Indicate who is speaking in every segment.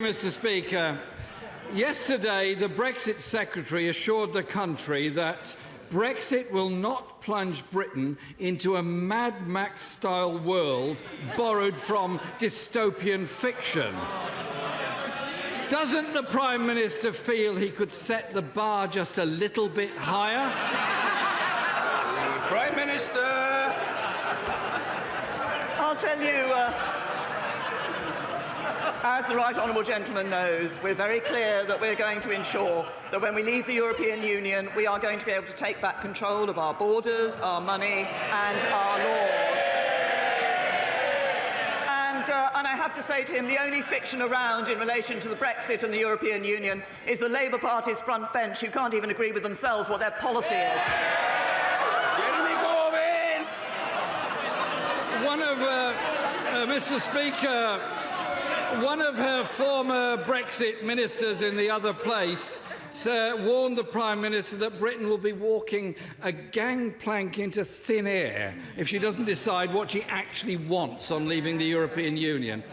Speaker 1: Mr. Speaker, yesterday the Brexit Secretary assured the country that Brexit will not plunge Britain into a Mad Max-style world borrowed from dystopian fiction. Doesn't the Prime Minister feel he could set the bar just a little bit higher?
Speaker 2: Prime Minister!
Speaker 3: I'll tell you, as the right honourable gentleman knows, we're very clear that we're going to ensure that when we leave the European Union, we are going to be able to take back control of our borders, our money and our laws. And I have to say to him, the only fiction around in relation to the Brexit and the European Union is the Labour Party's front bench, who can't even agree with themselves what their policy is.
Speaker 1: One of, Mr. Speaker, one of her former Brexit ministers in the other place warned the Prime Minister that Britain will be walking a gangplank into thin air if she doesn't decide what she actually wants on leaving the European Union.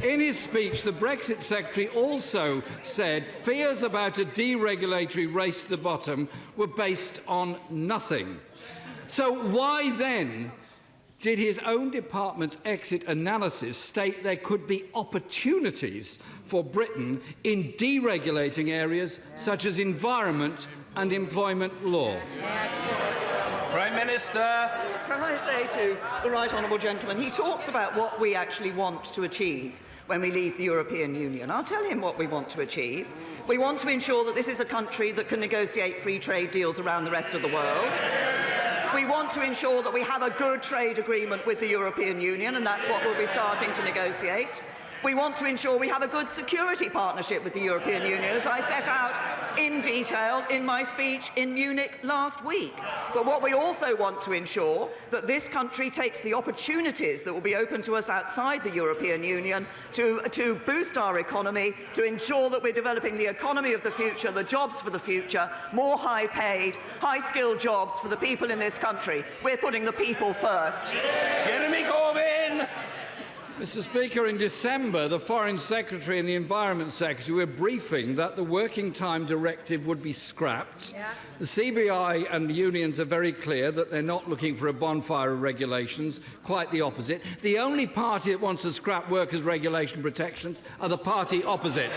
Speaker 1: In his speech, the Brexit Secretary also said fears about a deregulatory race to the bottom were based on nothing. So why then did his own department's exit analysis state there could be opportunities for Britain in deregulating areas such as environment and employment law?
Speaker 2: Prime Minister!
Speaker 3: Can I say to the right honourable gentleman, he talks about what we actually want to achieve when we leave the European Union. I'll tell him what we want to achieve. We want to ensure that this is a country that can negotiate free trade deals around the rest of the world. We want to ensure that we have a good trade agreement with the European Union, and that's what we'll be starting to negotiate. We want to ensure we have a good security partnership with the European Union, as I set out in detail in my speech in Munich last week. But what we also want to ensure that this country takes the opportunities that will be open to us outside the European Union to boost our economy, to ensure that we're developing the economy of the future, the jobs for the future, more high-paid, high-skilled jobs for the people in this country. We're putting the people first.
Speaker 2: Jeremy Corbyn!
Speaker 1: Mr. Speaker, in December, the Foreign Secretary and the Environment Secretary were briefing that the Working Time Directive would be scrapped. Yeah. The CBI and the unions are very clear that they're not looking for a bonfire of regulations, quite the opposite. The only party that wants to scrap workers' regulation protections are the party opposite.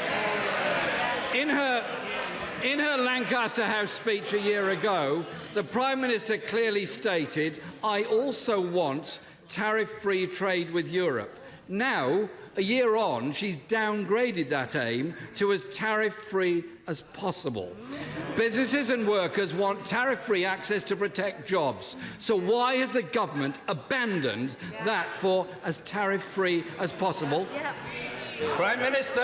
Speaker 1: In her Lancaster House speech a year ago, the Prime Minister clearly stated, "I also want tariff-free trade with Europe." Now, a year on, she's downgraded that aim to as tariff-free as possible. Businesses and workers want tariff-free access to protect jobs. So why has the government abandoned that for as tariff-free as possible?
Speaker 2: Prime Minister!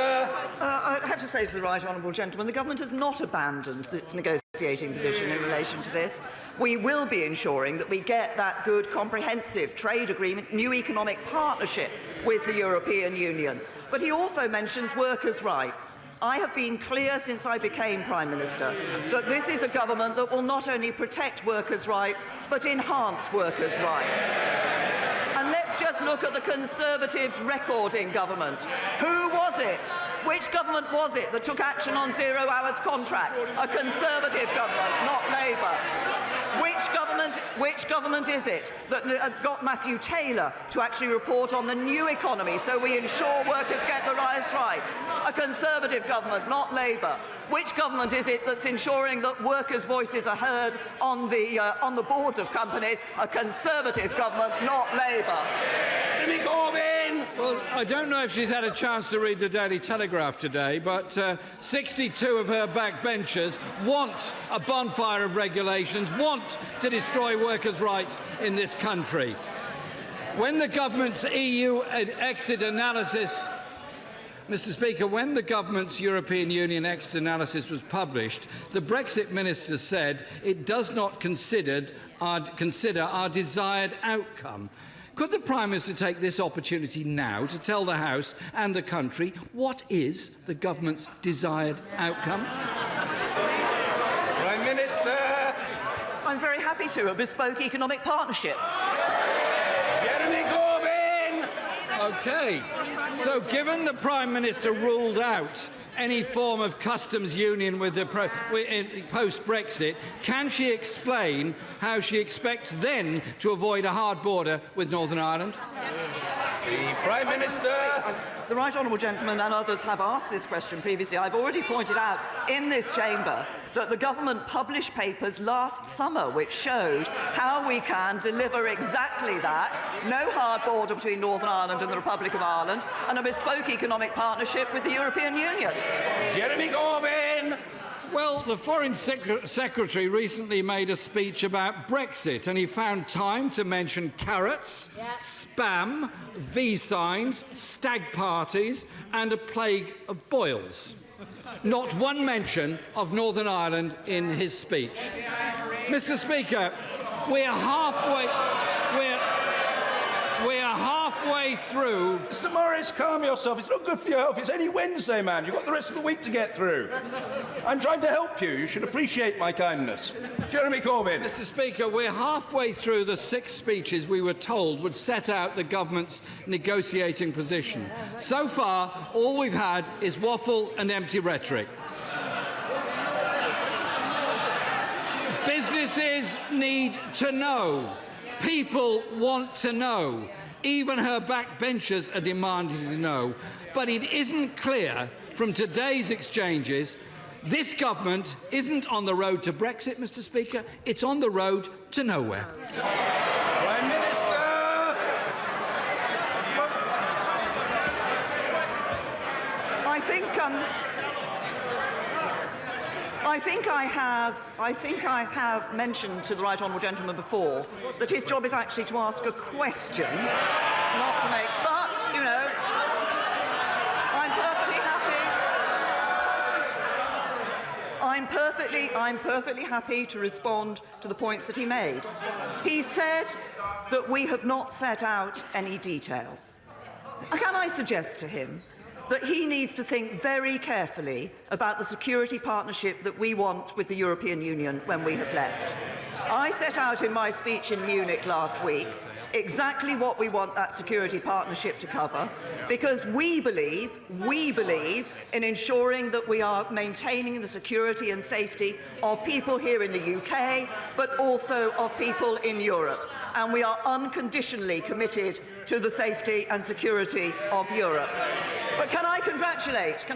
Speaker 3: I have to say to the right honourable gentleman, the government has not abandoned its negotiating position in relation to this. We will be ensuring that we get that good, comprehensive trade agreement, new economic partnership with the European Union. But he also mentions workers' rights. I have been clear since I became Prime Minister that this is a government that will not only protect workers' rights, but enhance workers' rights. And let's just look at the Conservatives' record in government. Who was it? Which government was it that took action on zero-hours contracts? A Conservative government, not Labour. Which government is it that got Matthew Taylor to actually report on the new economy so we ensure workers get the highest rights? A Conservative government, not Labour. Which government is it that's ensuring that workers' voices are heard on the boards of companies? A Conservative government, not Labour.
Speaker 2: Jeremy Corbyn!
Speaker 1: Well, I don't know if she's had a chance to read the Daily Telegraph today, but 62 of her backbenchers want a bonfire of regulations, want to destroy workers' rights in this country. When the government's EU exit analysis Mr. Speaker, when the government's European Union exit analysis was published, the Brexit minister said it does not consider our desired outcome. Could the Prime Minister take this opportunity now to tell the House and the country what is the government's desired outcome?
Speaker 2: Prime Minister!
Speaker 3: I'm very happy to. A bespoke economic partnership.
Speaker 2: Jeremy Corbyn!
Speaker 1: OK. So given the Prime Minister ruled out any form of customs union with the post-Brexit, can she explain how she expects then to avoid a hard border with Northern Ireland?
Speaker 2: The Prime Minister.
Speaker 3: The right honourable gentleman and others have asked this question previously. I've already pointed out in this chamber that the government published papers last summer which showed how we can deliver exactly that: no hard border between Northern Ireland and the Republic of Ireland, and a bespoke economic partnership with the European Union.
Speaker 2: Jeremy Corbyn.
Speaker 1: Well, the Foreign Secretary recently made a speech about Brexit, and he found time to mention carrots, spam, V signs, stag parties, and a plague of boils. Not one mention of Northern Ireland in his speech. Mr. Speaker, we're halfway through.
Speaker 2: Mr. Morris, calm yourself. It's not good for your health. It's only Wednesday, man. You've got the rest of the week to get through. I'm trying to help you. You should appreciate my kindness. Jeremy Corbyn.
Speaker 1: Mr. Speaker, we're halfway through the 6 speeches we were told would set out the government's negotiating position. So far, all we've had is waffle and empty rhetoric. Businesses need to know. People want to know. Even her backbenchers are demanding to know. But it isn't clear from today's exchanges this government isn't on the road to Brexit, Mr. Speaker. It's on the road to nowhere.
Speaker 2: Prime Minister.
Speaker 3: I think I have mentioned to the right honourable gentleman before that his job is actually to ask a question, not to make. But you know, I'm perfectly happy to respond to the points that he made. He said that we have not set out any detail. Can I suggest to him that he needs to think very carefully about the security partnership that we want with the European Union when we have left? I set out in my speech in Munich last week exactly what we want that security partnership to cover, because we believe in ensuring that we are maintaining the security and safety of people here in the UK, but also of people in Europe. And we are unconditionally committed to the safety and security of Europe. But can I congratulate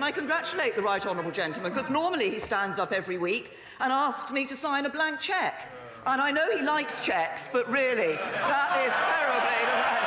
Speaker 3: the right honourable gentleman, because normally he stands up every week and asks me to sign a blank cheque. And I know he likes cheques, but really, that is terribly...